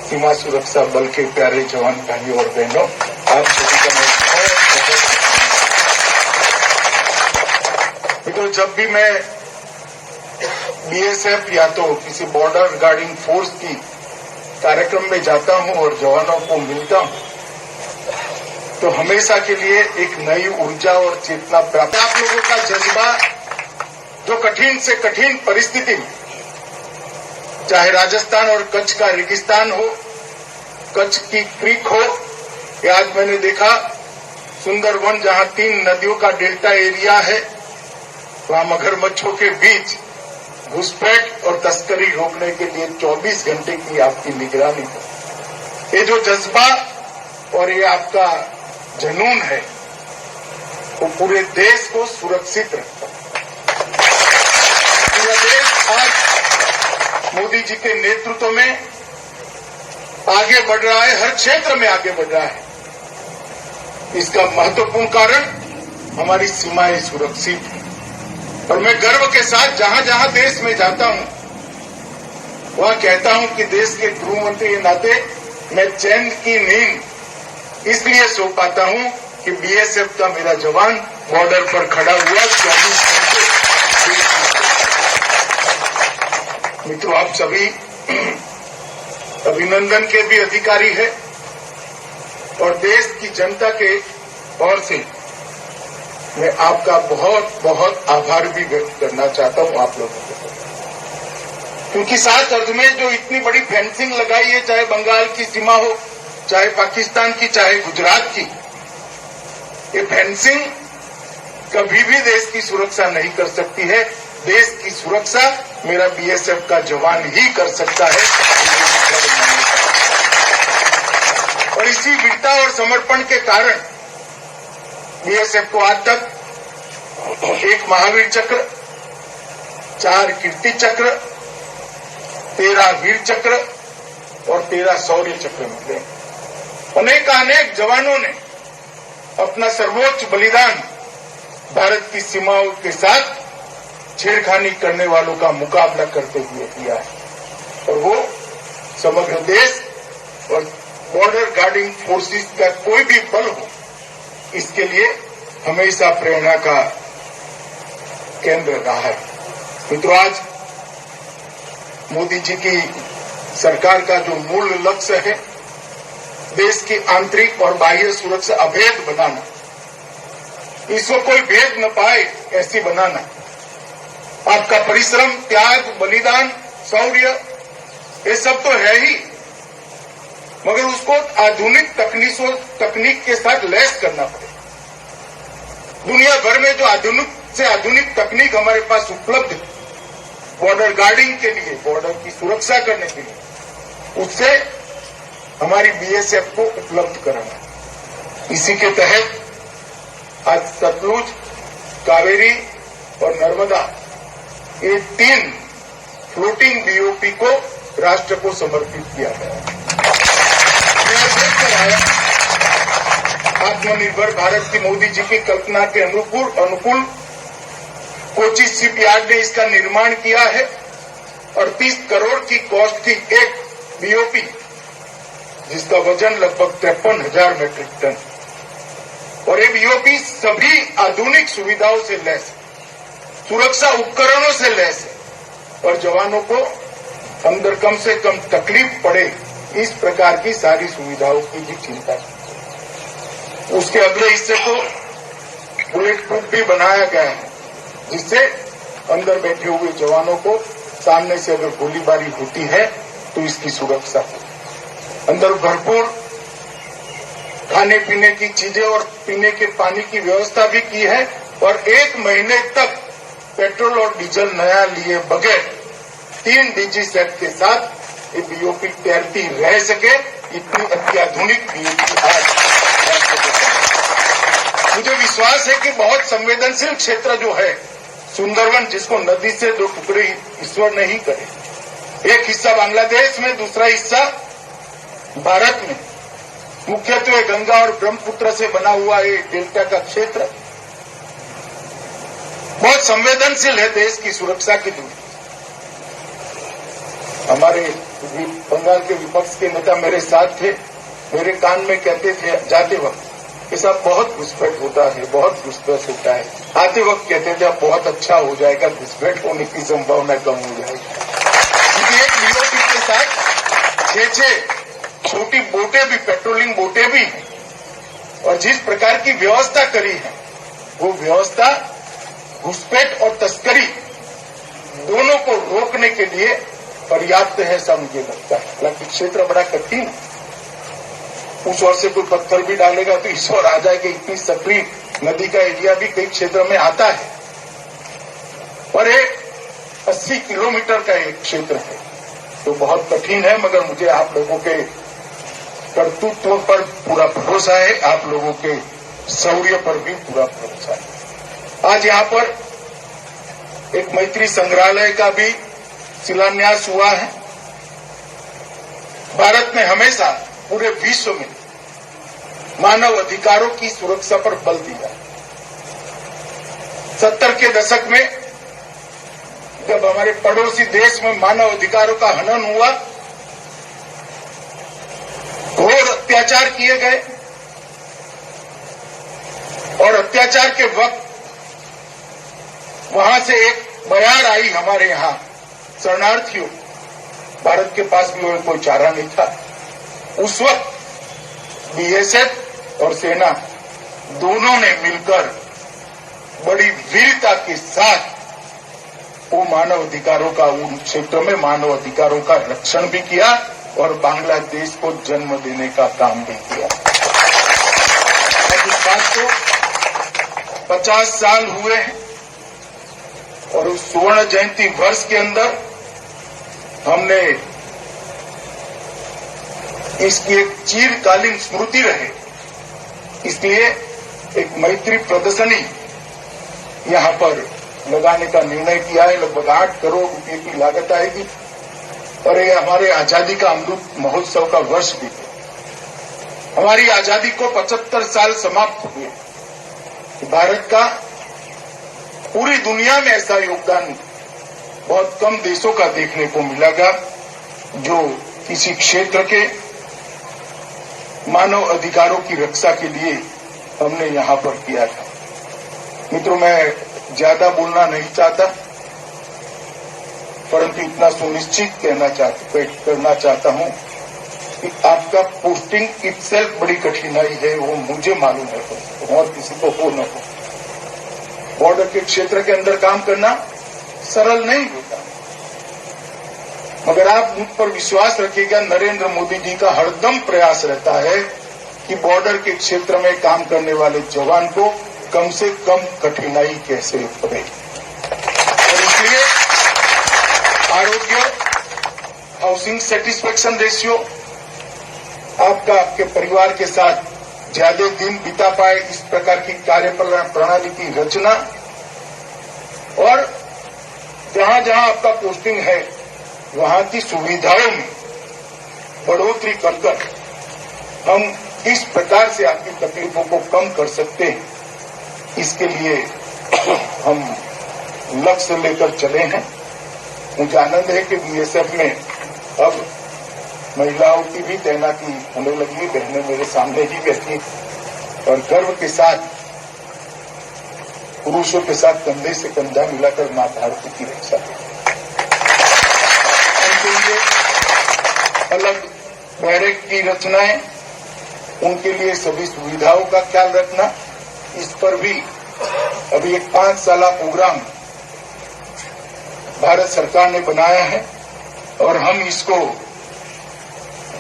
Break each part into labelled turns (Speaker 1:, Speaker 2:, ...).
Speaker 1: सीमा सुरक्षा बल के प्यारे जवान भाइयों और बहनों, आप सभी का मैं तो जब भी मैं बीएसएफ या तो किसी बॉर्डर गार्डिंग फोर्स की कार्यक्रम में जाता हूं और जवानों को मिलता हूं तो हमेशा के लिए एक नई ऊर्जा और चेतना प्राप्त। आप लोगों का जज्बा जो कठिन से कठिन परिस्थिति में, चाहे राजस्थान और कच्छ का रेगिस्तान हो, कच्छ की क्रीक हो, या आज मैंने देखा सुंदरवन जहां 3 नदियों का डेल्टा एरिया है, वहां मगरमच्छों के बीच घुसपैठ और तस्करी रोकने के लिए 24 घंटे की आपकी निगरानी है। ये जो जज्बा और ये आपका जुनून है वो पूरे देश को सुरक्षित रखता है। पूरा देश आज मोदी जी के नेतृत्व में आगे बढ़ रहा है, हर क्षेत्र में आगे बढ़ रहा है। इसका महत्वपूर्ण कारण हमारी सीमाएं सुरक्षित हैं और मैं गर्व के साथ जहां जहां देश में जाता हूं वहां कहता हूं कि देश के गृह मंत्री के नाते मैं चैन की नींद इसलिए सो पाता हूं कि बीएसएफ का मेरा जवान बॉर्डर पर खड़ा हुआ 24 घंटे। मित्रों, आप सभी अभिनंदन के भी अधिकारी है और देश की जनता के ओर से मैं आपका बहुत बहुत आभार भी व्यक्त करना चाहता हूं आप लोगों को, क्योंकि 7 अर्ध में जो इतनी बड़ी फेंसिंग लगाई है, चाहे बंगाल की सीमा हो, चाहे पाकिस्तान की, चाहे गुजरात की, ये फेंसिंग कभी भी देश की सुरक्षा नहीं कर सकती है। देश की सुरक्षा मेरा बीएसएफ का जवान ही कर सकता है और इसी वीरता और समर्पण के कारण बीएसएफ को आज तक 1 महावीर चक्र, 4 कीर्ति चक्र, 13 वीर चक्र और 13 शौर्य चक्र मिले। अनेक जवानों ने अपना सर्वोच्च बलिदान भारत की सीमाओं के साथ छेड़खानी करने वालों का मुकाबला करते हुए किया है और वो समग्र देश और बॉर्डर गार्डिंग फोर्सेस का कोई भी बल हो, इसके लिए हमेशा प्रेरणा का केंद्र रहा है। मित्रों, आज मोदी जी की सरकार का जो मूल लक्ष्य है, देश की आंतरिक और बाह्य सुरक्षा अभेद बनाना, इसको कोई भेद न पाए ऐसी बनाना। आपका परिश्रम, त्याग, बलिदान, शौर्य, ये सब तो है ही, मगर उसको आधुनिक तकनीक के साथ लैस करना पड़ेगा। दुनिया भर में जो आधुनिक से आधुनिक तकनीक हमारे पास उपलब्ध है बॉर्डर गार्डिंग के लिए, बॉर्डर की सुरक्षा करने के लिए, उससे हमारी बीएसएफ को उपलब्ध कराना। इसी के तहत आज सतलुज, कावेरी और नर्मदा, ये 3 फ्लोटिंग बीओपी को राष्ट्र को समर्पित किया गया। आत्मनिर्भर भारत की मोदी जी की कल्पना के अनुकूल कोची शिपयार्ड ने इसका निर्माण किया है और 30 करोड़ की कॉस्ट की एक बीओपी, जिसका वजन लगभग 53,000 मीट्रिक टन, और ये बीओपी सभी आधुनिक सुविधाओं से लैस, सुरक्षा उपकरणों से लैस है और जवानों को अंदर कम से कम तकलीफ पड़े इस प्रकार की सारी सुविधाओं की भी चिंता है। उसके अगले हिस्से को बुलेट प्रूफ भी बनाया गया है, जिससे अंदर बैठे हुए जवानों को सामने से अगर गोलीबारी होती है तो इसकी सुरक्षा हो। अंदर भरपूर खाने पीने की चीजें और पीने के पानी की व्यवस्था भी की है और 1 महीने तक पेट्रोल और डीजल नया लिए बगैर 3 डीजी सेट के साथ ये बीओपी तैरती रह सके, इतनी अत्याधुनिक बीओपी आज। मुझे विश्वास है कि बहुत संवेदनशील क्षेत्र जो है सुंदरवन, जिसको नदी से 2 टुकड़े ईश्वर ने ही करे, एक हिस्सा बांग्लादेश में, दूसरा हिस्सा भारत में, मुख्यत्वे गंगा और ब्रह्मपुत्र से बना हुआ ये डेल्टा का क्षेत्र बहुत संवेदनशील है देश की सुरक्षा की दृष्टि। हमारे बंगाल के विपक्ष के नेता मेरे साथ थे, मेरे कान में कहते थे जाते वक्त कि साहब बहुत घुसपैठ होता है, बहुत घुसपैठ होता है। आते वक्त कहते थे अब बहुत अच्छा हो जाएगा, घुसपैठ होने की संभावना कम हो जाएगी। क्योंकि एक लीडरशिप के साथ 6 छोटी बोटें भी, पेट्रोलिंग बोटें भी हैं, और जिस प्रकार की व्यवस्था करी है वो व्यवस्था घुसपैठ और तस्करी दोनों को रोकने के लिए पर्याप्त है, ऐसा मुझे लगता है। हालांकि क्षेत्र बड़ा कठिन है, उस ओर से कोई पत्थर भी डालेगा तो इस ओर आ जाएगा। इतनी सक्रिय नदी का एरिया भी कई क्षेत्रों में आता है, और ये 80 किलोमीटर का एक क्षेत्र है, तो बहुत कठिन है। मगर मुझे आप लोगों के कर्तृत्व पर पूरा भरोसा है, आप लोगों के शौर्य पर भी पूरा भरोसा है। आज यहाँ पर एक मैत्री संग्रहालय का भी शिलान्यास हुआ है। भारत ने हमेशा पूरे विश्व में मानव अधिकारों की सुरक्षा पर बल दिया। 70 के दशक में जब हमारे पड़ोसी देश में मानव अधिकारों का हनन हुआ, घोर अत्याचार किए गए, और अत्याचार के वक्त वहां से एक बयान आई हमारे यहां शरणार्थियों, भारत के पास भी कोई चारा नहीं था। उस वक्त बीएसएफ और सेना दोनों ने मिलकर बड़ी वीरता के साथ वो मानव अधिकारों का, उन क्षेत्रों में मानव अधिकारों का रक्षण भी किया और बांग्लादेश को जन्म देने का काम भी किया। इस बात को 50 साल हुए हैं, और उस स्वर्ण जयंती वर्ष के अंदर हमने इसकी एक चिरकालीन स्मृति रहे, इसलिए एक मैत्री प्रदर्शनी यहां पर लगाने का निर्णय किया है। लगभग 8 करोड़ रुपए की लागत आएगी, और ये हमारे आजादी का अमृत महोत्सव का वर्ष भी है। हमारी आजादी को 75 साल समाप्त हुए। भारत का पूरी दुनिया में ऐसा योगदान बहुत कम देशों का देखने को मिलेगा जो किसी क्षेत्र के मानव अधिकारों की रक्षा के लिए हमने यहां पर किया था। मित्रों, मैं ज्यादा बोलना नहीं चाहता, परंतु इतना सुनिश्चित करना चाहता हूं कि आपका पोस्टिंग इटसेल्फ बड़ी कठिनाई है, वो मुझे मालूम है, और किसी को हो न हो। बॉर्डर के क्षेत्र के अंदर काम करना सरल नहीं होता, मगर आप मुझ पर विश्वास रखिएगा, नरेंद्र मोदी जी का हरदम प्रयास रहता है कि बॉर्डर के क्षेत्र में काम करने वाले जवान को कम से कम कठिनाई कैसे पड़े। और इसलिए आरोग्य, हाउसिंग सेटिस्फेक्शन रेशियो, आपका आपके परिवार के साथ ज्यादा दिन बिता पाए, इस प्रकार की कार्य प्रणाली की रचना, और जहां जहां आपका पोस्टिंग है वहां की सुविधाओं में बढ़ोतरी कर हम किस प्रकार से आपकी तकलीफों को कम कर सकते हैं, इसके लिए हम लक्ष्य लेकर चले हैं। मुझे आनंद है कि बीएसएफ में अब महिलाओं की भी तैनाती होने लगी। बहनें मेरे सामने ही बैठी और गर्व के साथ पुरुषों के साथ कंधे से कंधा मिलाकर मां भारती की रक्षा की। उनके लिए अलग बैरक की रचनाएं, उनके लिए सभी सुविधाओं का ख्याल रखना, इस पर भी अभी एक 5 साला प्रोग्राम भारत सरकार ने बनाया है, और हम इसको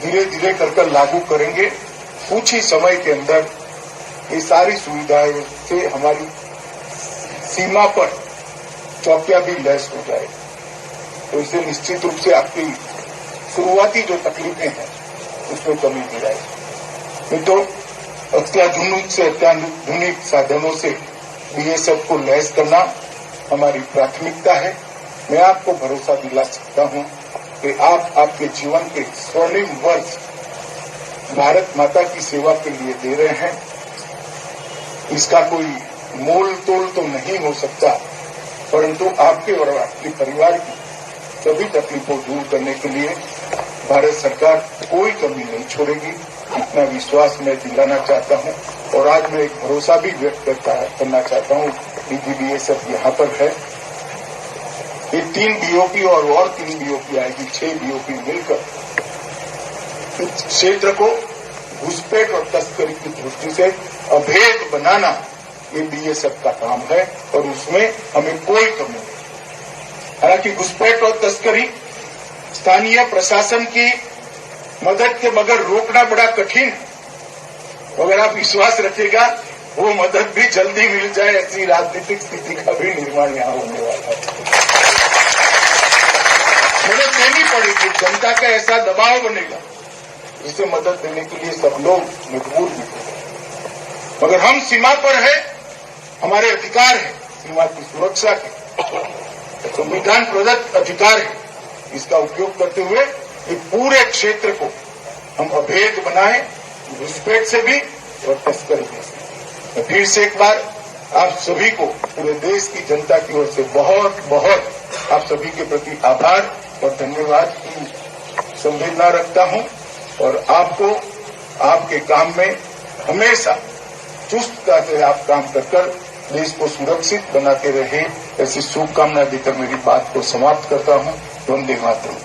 Speaker 1: धीरे धीरे कर लागू करेंगे। कुछ ही समय के अंदर ये सारी सुविधाएं से हमारी सीमा पर चौकियां भी लैस हो जाएगी, तो इससे निश्चित रूप से आपकी शुरुआती जो तकलीफें हैं उसमें कमी हो जाएगी। तो अत्याधुनिक से अत्याधुनिक साधनों से बीएसएफ को लैस करना हमारी प्राथमिकता है। मैं आपको भरोसा दिला सकता हूं कि आप आपके जीवन के स्वर्णिम वर्ष भारत माता की सेवा के लिए दे रहे हैं। इसका कोई मोल तोल तो नहीं हो सकता, परंतु आपके और आपके परिवार की सभी तकलीफों दूर करने के लिए भारत सरकार कोई कमी नहीं छोड़ेगी, इतना विश्वास मैं दिलाना चाहता हूं। और आज मैं एक भरोसा भी व्यक्त करना चाहता हूं। डीजीबीएसएफ यहाँ पर है, ये 3 बीओपी और 3 बीओपी आएगी, 6 बीओपी मिलकर इस क्षेत्र को घुसपैठ और तस्करी की दृष्टि से अभेद बनाना ये बीएसएफ का काम है और उसमें हमें कोई कमी नहीं। हालांकि घुसपैठ और तस्करी स्थानीय प्रशासन की मदद के बगैर रोकना बड़ा कठिन है। अगर आप विश्वास रखिएगा वो मदद भी जल्दी मिल जाए, ऐसी राजनीतिक स्थिति का भी निर्माण यहाँ होने वाला है। मदद देनी पड़ेगी, जनता का ऐसा दबाव बनेगा जिसे मदद देने के लिए सब लोग मजबूर भी होंगे। मगर हम सीमा पर है, हमारे अधिकार है सीमा की सुरक्षा के, संविधान प्रदत्त अधिकार है, इसका उपयोग करते हुए ये पूरे क्षेत्र को हम अभेद बनाए, घुसपैठ से भी और तस्करी से। मैं फिर से एक बार आप सभी को, पूरे देश की जनता की ओर से बहुत बहुत आप सभी के प्रति आभार और धन्यवाद की संवेदना रखता हूं और आपको आपके काम में हमेशा चुस्तता से आप काम कर देश को सुरक्षित बनाते रहे, ऐसी शुभकामना देकर मेरी बात को समाप्त करता हूं। वंदे मातरम।